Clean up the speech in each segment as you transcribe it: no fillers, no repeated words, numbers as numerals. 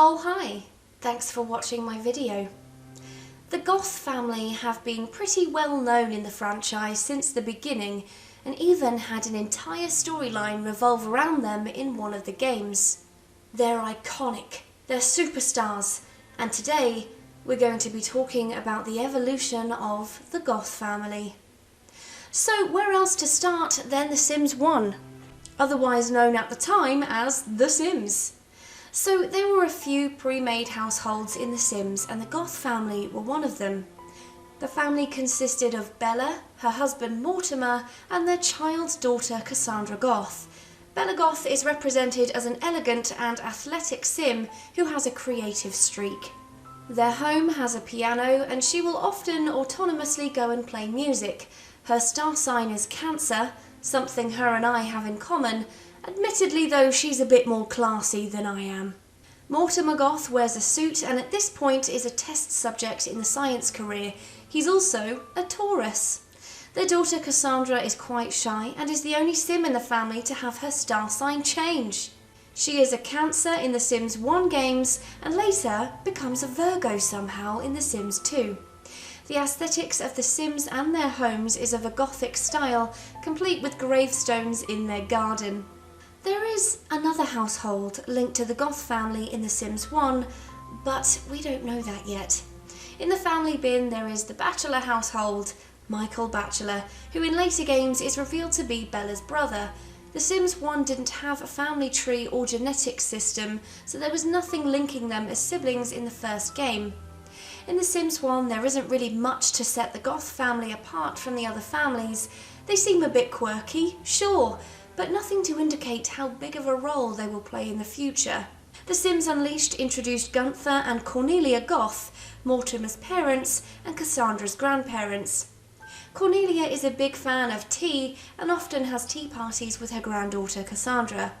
Oh hi, thanks for watching my video. The Goth family have been pretty well known in the franchise since the beginning and even had an entire storyline revolve around them in one of the games. They're iconic, they're superstars, and today we're going to be talking about the evolution of the Goth family. So where else to start than The Sims 1, otherwise known at the time as The Sims. So there were a few pre-made households in The Sims and the Goth family were one of them. The family consisted of Bella, her husband Mortimer, and their child's daughter Cassandra Goth. Bella Goth is represented as an elegant and athletic Sim who has a creative streak. Their home has a piano and she will often autonomously go and play music. Her star sign is Cancer, something her and I have in common, admittedly though she's a bit more classy than I am. Mortimer Goth wears a suit and at this point is a test subject in the science career. He's also a Taurus. Their daughter Cassandra is quite shy and is the only Sim in the family to have her star sign change. She is a Cancer in the Sims 1 games and later becomes a Virgo somehow in the Sims 2. The aesthetics of the Sims and their homes is of a Gothic style, complete with gravestones in their garden. There is another household linked to the Goth family in The Sims 1, but we don't know that yet. In the family bin there is the Bachelor household, Michael Bachelor, who in later games is revealed to be Bella's brother. The Sims 1 didn't have a family tree or genetic system, so there was nothing linking them as siblings in the first game. In The Sims 1 there isn't really much to set the Goth family apart from the other families. They seem a bit quirky, sure, but nothing to indicate how big of a role they will play in the future. The Sims Unleashed introduced Gunther and Cornelia Goth, Mortimer's parents and Cassandra's grandparents. Cornelia is a big fan of tea and often has tea parties with her granddaughter Cassandra.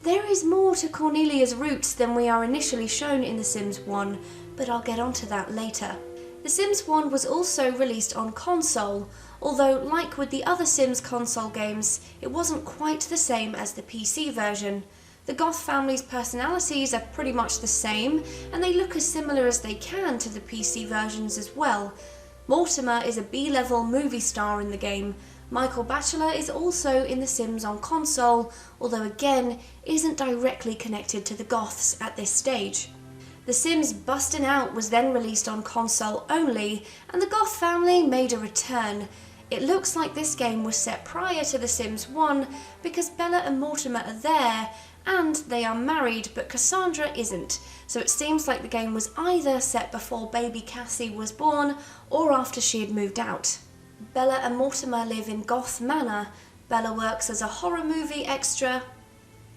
There is more to Cornelia's roots than we are initially shown in The Sims 1, but I'll get onto that later. The Sims 1 was also released on console, although like with the other Sims console games, it wasn't quite the same as the PC version. The Goth family's personalities are pretty much the same, and they look as similar as they can to the PC versions as well. Mortimer is a B-level movie star in the game. Michael Bachelor is also in The Sims on console, although again isn't directly connected to the Goths at this stage. The Sims Bustin' Out was then released on console only, and the Goth family made a return. It looks like this game was set prior to The Sims 1 because Bella and Mortimer are there, and they are married, but Cassandra isn't, so it seems like the game was either set before baby Cassie was born or after she had moved out. Bella and Mortimer live in Goth Manor. Bella works as a horror movie extra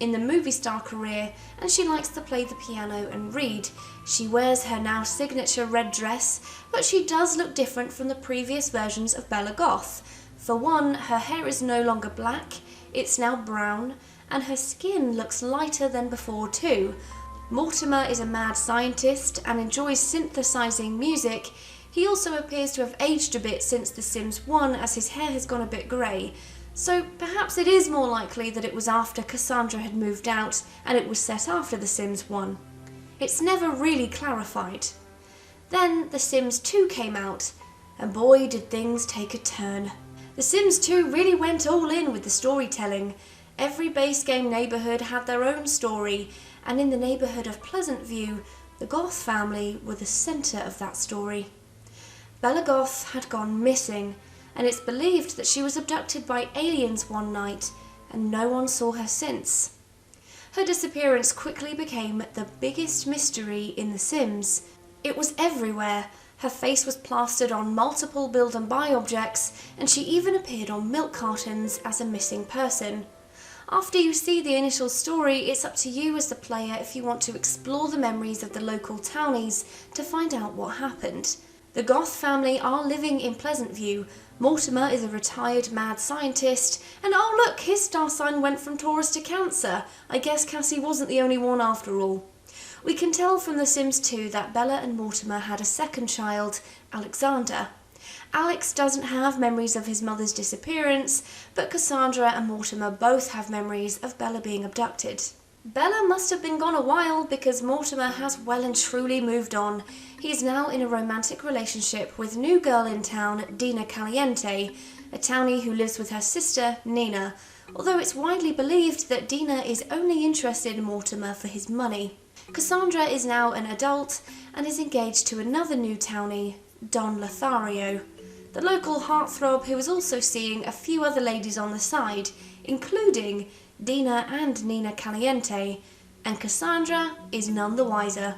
in the movie star career, and she likes to play the piano and read. She wears her now signature red dress, but she does look different from the previous versions of Bella Goth. For one, her hair is no longer black, it's now brown, and her skin looks lighter than before too. Mortimer is a mad scientist and enjoys synthesizing music. He also appears to have aged a bit since The Sims 1 as his hair has gone a bit grey. So perhaps it is more likely that it was after Cassandra had moved out and it was set after The Sims 1. It's never really clarified. Then The Sims 2 came out, and boy did things take a turn. The Sims 2 really went all in with the storytelling. Every base game neighbourhood had their own story, and in the neighbourhood of Pleasant View, the Goth family were the centre of that story. Bella Goth had gone missing, and it's believed that she was abducted by aliens one night, and no one saw her since. Her disappearance quickly became the biggest mystery in The Sims. It was everywhere. Her face was plastered on multiple build and buy objects, and she even appeared on milk cartons as a missing person. After you see the initial story, it's up to you as the player if you want to explore the memories of the local townies to find out what happened. The Goth family are living in Pleasant View. Mortimer is a retired mad scientist, and oh look, his star sign went from Taurus to Cancer. I guess Cassie wasn't the only one after all. We can tell from The Sims 2 that Bella and Mortimer had a second child, Alexander. Alex doesn't have memories of his mother's disappearance, but Cassandra and Mortimer both have memories of Bella being abducted. Bella must have been gone a while because Mortimer has well and truly moved on. He is now in a romantic relationship with new girl in town, Dina Caliente, a townie who lives with her sister, Nina, although it's widely believed that Dina is only interested in Mortimer for his money. Cassandra is now an adult and is engaged to another new townie, Don Lothario, the local heartthrob who is also seeing a few other ladies on the side, including Dina and Nina Caliente, and Cassandra is none the wiser.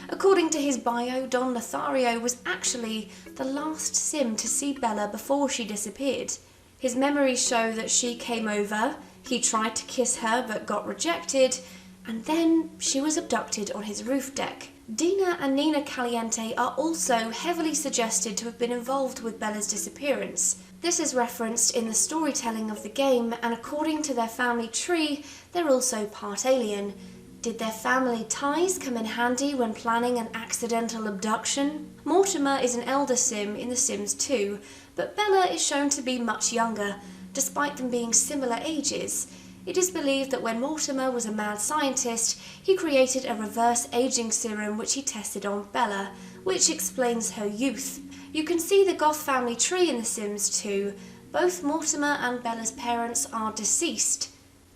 According to his bio, Don Lothario was actually the last sim to see Bella before she disappeared. His memories show that she came over, he tried to kiss her but got rejected, and then she was abducted on his roof deck. Dina and Nina Caliente are also heavily suggested to have been involved with Bella's disappearance. This is referenced in the storytelling of the game, and according to their family tree, they're also part alien. Did their family ties come in handy when planning an accidental abduction? Mortimer is an elder sim in The Sims 2, but Bella is shown to be much younger, despite them being similar ages. It is believed that when Mortimer was a mad scientist, he created a reverse aging serum which he tested on Bella, which explains her youth. You can see the Goth family tree in The Sims 2. Both Mortimer and Bella's parents are deceased.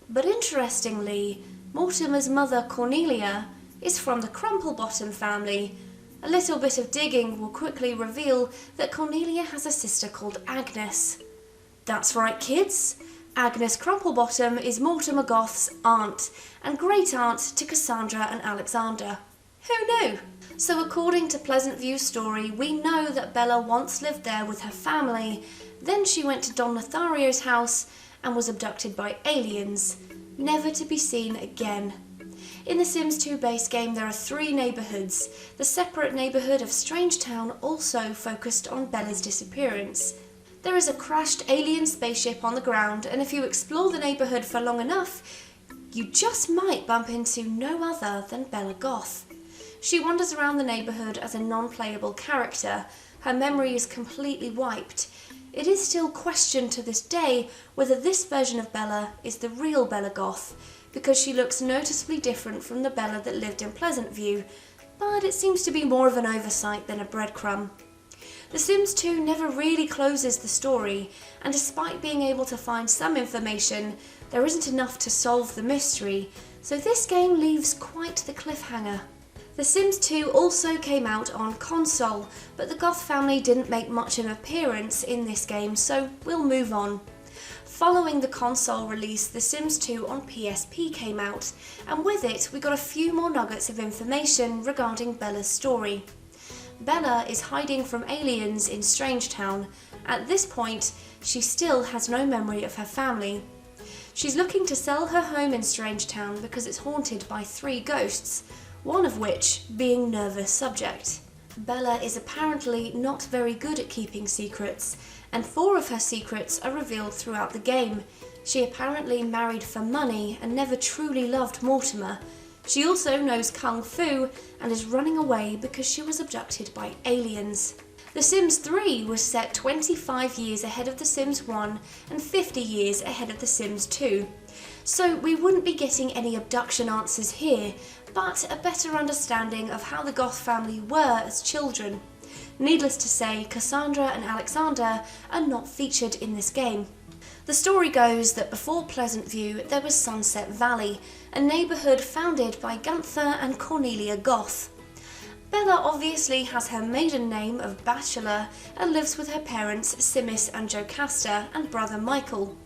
But interestingly, Mortimer's mother, Cornelia, is from the Crumplebottom family. A little bit of digging will quickly reveal that Cornelia has a sister called Agnes. That's right, kids. Agnes Crumplebottom is Mortimer Goth's aunt and great-aunt to Cassandra and Alexander. Who knew? So according to Pleasant View's story, we know that Bella once lived there with her family, then she went to Don Lothario's house and was abducted by aliens, never to be seen again. In the Sims 2 base game there are 3 neighbourhoods. The separate neighbourhood of Strangetown also focused on Bella's disappearance. There is a crashed alien spaceship on the ground, and if you explore the neighbourhood for long enough, you just might bump into no other than Bella Goth. She wanders around the neighbourhood as a non-playable character. Her memory is completely wiped. It is still questioned to this day whether this version of Bella is the real Bella Goth, because she looks noticeably different from the Bella that lived in Pleasant View, but it seems to be more of an oversight than a breadcrumb. The Sims 2 never really closes the story, and despite being able to find some information, there isn't enough to solve the mystery, so this game leaves quite the cliffhanger. The Sims 2 also came out on console, but the Goth family didn't make much of an appearance in this game, so we'll move on. Following the console release, The Sims 2 on PSP came out, and with it we got a few more nuggets of information regarding Bella's story. Bella is hiding from aliens in Strangetown. At this point, she still has no memory of her family. She's looking to sell her home in Strangetown because it's haunted by 3 ghosts, one of which being Nervous Subject. Bella is apparently not very good at keeping secrets, and 4 of her secrets are revealed throughout the game. She apparently married for money and never truly loved Mortimer. She also knows Kung Fu and is running away because she was abducted by aliens. The Sims 3 was set 25 years ahead of The Sims 1 and 50 years ahead of The Sims 2. So we wouldn't be getting any abduction answers here, but a better understanding of how the Goth family were as children. Needless to say, Cassandra and Alexander are not featured in this game. The story goes that before Pleasant View there was Sunset Valley, a neighbourhood founded by Gunther and Cornelia Goth. Bella obviously has her maiden name of Bachelor and lives with her parents Simis and Jocasta and brother Michael.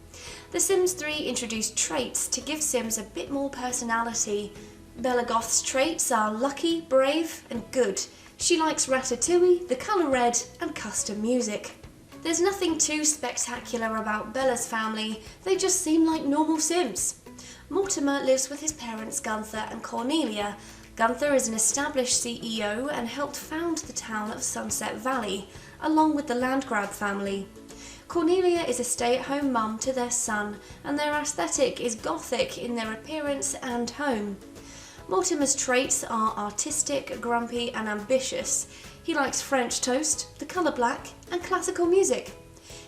The Sims 3 introduced traits to give Sims a bit more personality. Bella Goth's traits are lucky, brave and good. She likes Ratatouille, the colour red and custom music. There's nothing too spectacular about Bella's family, they just seem like normal Sims. Mortimer lives with his parents Gunther and Cornelia. Gunther is an established CEO and helped found the town of Sunset Valley, along with the Landgrab family. Cornelia is a stay-at-home mum to their son, and their aesthetic is gothic in their appearance and home. Mortimer's traits are artistic, grumpy and ambitious. He likes French toast, the colour black and classical music.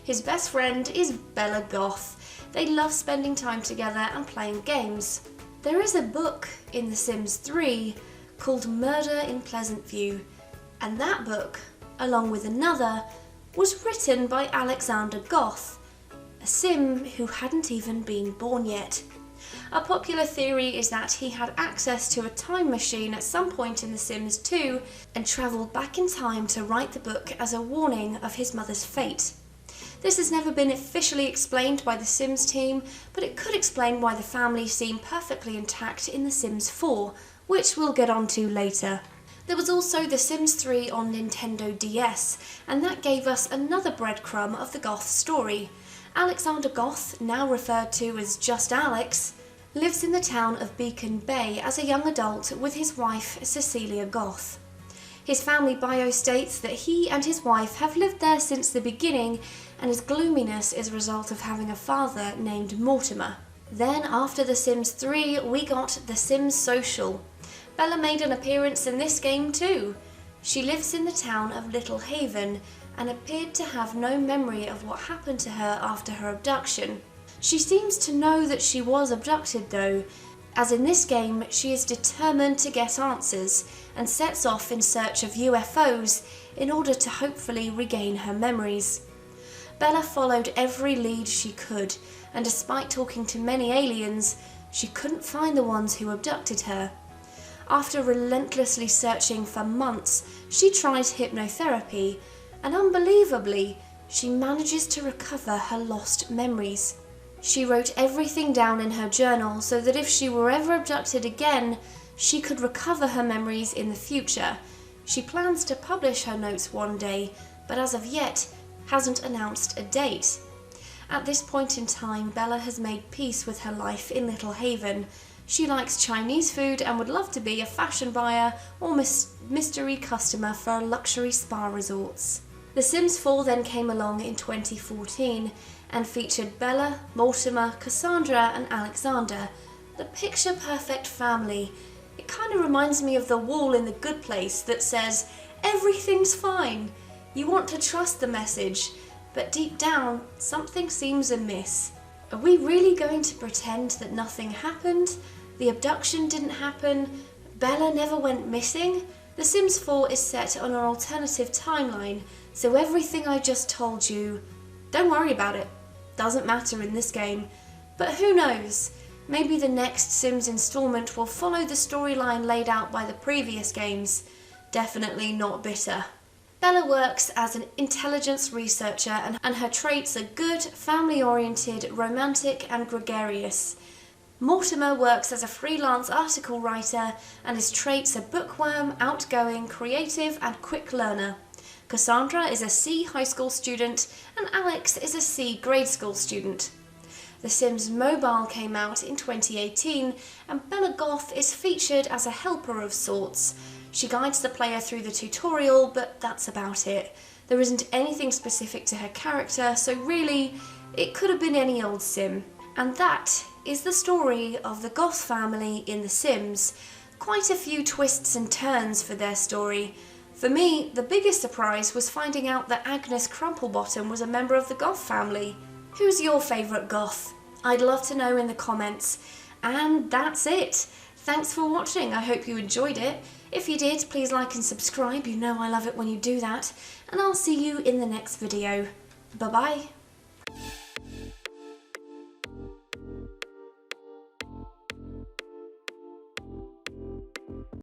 His best friend is Bella Goth. They love spending time together and playing games. There is a book in The Sims 3 called Murder in Pleasant View, and that book, along with another, was written by Alexander Goth, a Sim who hadn't even been born yet. A popular theory is that he had access to a time machine at some point in The Sims 2 and travelled back in time to write the book as a warning of his mother's fate. This has never been officially explained by the Sims team, but it could explain why the family seem perfectly intact in The Sims 4, which we'll get onto later. There was also The Sims 3 on Nintendo DS, and that gave us another breadcrumb of the Goth story. Alexander Goth, now referred to as just Alex, lives in the town of Beacon Bay as a young adult with his wife Cecilia Goth. His family bio states that he and his wife have lived there since the beginning, and his gloominess is a result of having a father named Mortimore. Then, after The Sims 3, we got The Sims Social. Bella made an appearance in this game too. She lives in the town of Little Haven and appeared to have no memory of what happened to her after her abduction. She seems to know that she was abducted though, as in this game she is determined to get answers and sets off in search of UFOs in order to hopefully regain her memories. Bella followed every lead she could, and despite talking to many aliens, she couldn't find the ones who abducted her. After relentlessly searching for months, she tries hypnotherapy, and unbelievably, she manages to recover her lost memories. She wrote everything down in her journal so that if she were ever abducted again, she could recover her memories in the future. She plans to publish her notes one day, but as of yet, hasn't announced a date. At this point in time, Bella has made peace with her life in Little Haven. She likes Chinese food and would love to be a fashion buyer or mystery customer for luxury spa resorts. The Sims 4 then came along in 2014 and featured Bella, Mortimer, Cassandra and Alexander, the picture-perfect family. It kind of reminds me of the wall in The Good Place that says, "Everything's fine." You want to trust the message, but deep down, something seems amiss. Are we really going to pretend that nothing happened? The abduction didn't happen? Bella never went missing? The Sims 4 is set on an alternative timeline, so everything I just told you, don't worry about it. Doesn't matter in this game. But who knows? Maybe the next Sims installment will follow the storyline laid out by the previous games. Definitely not bitter. Bella works as an intelligence researcher and her traits are good, family-oriented, romantic and gregarious. Mortimer works as a freelance article writer and his traits are bookworm, outgoing, creative and quick learner. Cassandra is a C high school student and Alex is a C grade school student. The Sims Mobile came out in 2018 and Bella Goth is featured as a helper of sorts. She guides the player through the tutorial, but that's about it. There isn't anything specific to her character, so really, it could have been any old Sim. And that is the story of the Goth family in The Sims. Quite a few twists and turns for their story. For me, the biggest surprise was finding out that Agnes Crumplebottom was a member of the Goth family. Who's your favourite Goth? I'd love to know in the comments. And that's it. Thanks for watching, I hope you enjoyed it. If you did, please like and subscribe, you know I love it when you do that, and I'll see you in the next video. Bye bye.